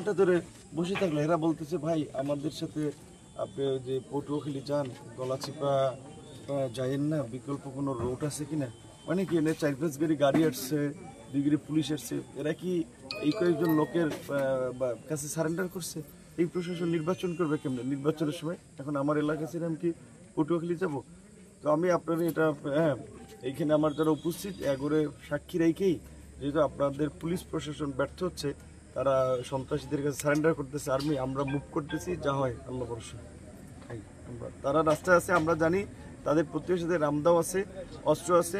ঘন্টা ধরে বসে থাকলে এরা বলতেছে ভাই আমাদের সাথে আপনি যে পটুয়াখালী যান গলাচিপা যাইয়েন না, বিকল্প কোনো রোড আছে কিনা। মানে কি এনে 4-5 গাড়ি আসছে, 2 গাড়ি পুলিশ আসছে, এরা কি এই কয়েকজন লোকের কাছে সারেন্ডার করছে? এই প্রশাসন নির্বাচন করবে কেমনে নির্বাচনের সময়? এখন আমার এলাকা ছিল আমি কি পটুয়াখালী যাব? তো আমি আপনার এটা এইখানে আমার যারা উপস্থিত এগোরে সাক্ষী রেখেই, যেহেতু আপনাদের পুলিশ প্রশাসন ব্যর্থ হচ্ছে, তারা সন্ত্রাসীদের কাছে সারেন্ডার করতেছে, আর্মি আমরা মুভ করতেছি, যা হয় আল্লাহ ভরসা। তারা রাস্তায় আছে, আমরা জানি তাদের প্রতিবেশীদের রামদাও আছে, অস্ত্র আছে,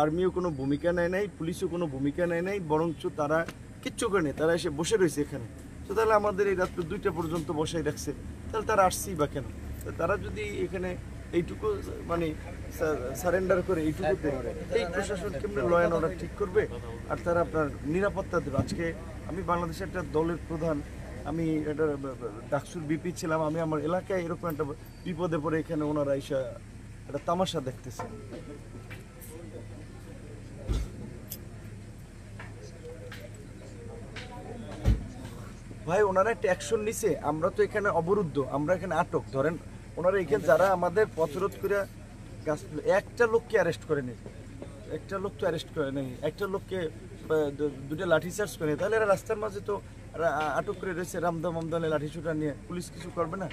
আর্মিও কোনো ভূমিকা নেয় নাই, পুলিশও কোনো ভূমিকা নেয় নাই, বরঞ্চ তারা কিচ্ছু করে নেই, তারা এসে বসে রয়েছে এখানে। তো তাহলে আমাদের এই রাত্র 2টা পর্যন্ত বসাই রাখছে, তাহলে তারা আসছেই বা কেন? তারা যদি এখানে এইটুকু মানে সারেন্ডার করে এইটুকুতে, এই প্রশাসন কেমন ল অ্যান্ড অর্ডার ঠিক করবে? আর তারা আপনার নিরাপত্তা দেবে। আজকে আমি বাংলাদেশের একটা দলের প্রধান, আমি একটা ডাকসুর বিপি ছিলাম, আমি আমার এলাকায় এরকম একটা বিপদে পড়ে এখানে ওনারা এসে একটা তামাশা দেখতেছে। ভাই ওনারা একটা অ্যাকশন নিছে, আমরা তো এখানে অবরুদ্ধ, আমরা এখানে আটক। ধরেন ওনারা এখানে যারা আমাদের পথরোধ করে গাছ, একটা লোককে অ্যারেস্ট করে নেই, একটা লোক তো অ্যারেস্ট করে নেই, একটা লোককে 2টা লাঠি চার্জ করে নেই, তাহলে এরা রাস্তার মাঝে তো আটক করে রয়েছে রামদা মামদালে লাঠি ছুটা নিয়ে, পুলিশ কিছু করবে না?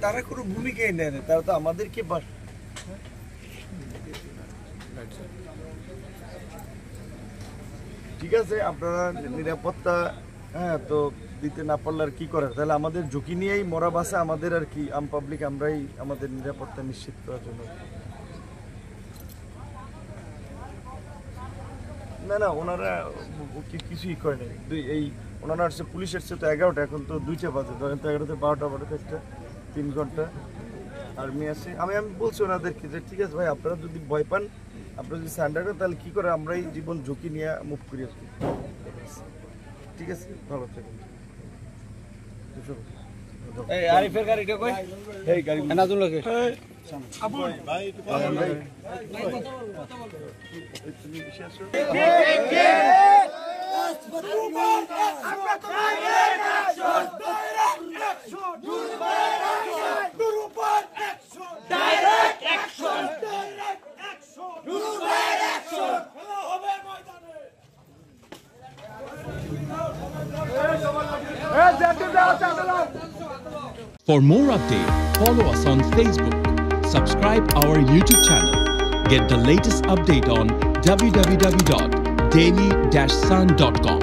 তারা কোনো ভূমিকাই নেয় না, তারা তো আমাদেরকে ঠিক আছে আপনারা নিরাপত্তা তো দিতে না পারলে আর কি করার? তাহলে আমাদের ঝুঁকি নিয়েই মরা বাসা আমাদের, আর কি আম পাবলিক আমরাই আমাদের নিরাপত্তা নিশ্চিত করার জন্য। না না ওনারা কিছুই করে নাই, এই ওনারা আসছে, পুলিশ আসছে তো 11টা, এখন তো 2টা বাজে, ধরেন তো 11টা 12টা 12টা 3 ঘন্টা আর্মি আছে। আমি বলছি ওনাদেরকে যে ঠিক আছে ভাই, আপনারা যদি ভয় পান, আপনারা যদি সারেন্ডার করেন, তাহলে কী করে আমরাই জীবন ঝুঁকি নিয়ে মুভ করি আর কি। ঠিক আছে, ভালো থাকুন। এই আরিফের গাড়িটা কই? এই গাড়ি নাজুল লাগে আপু ভাই একটু কথা বল ভাই, কথা বল তুমি বেশি আসো। আমরা তো ডাইরেক্ট অ্যাকশন, ডাইরেক্ট অ্যাকশন, হবে ময়দানে। For more updates, follow us on Facebook, subscribe our YouTube channel, get the latest update on www.daily-sun.com.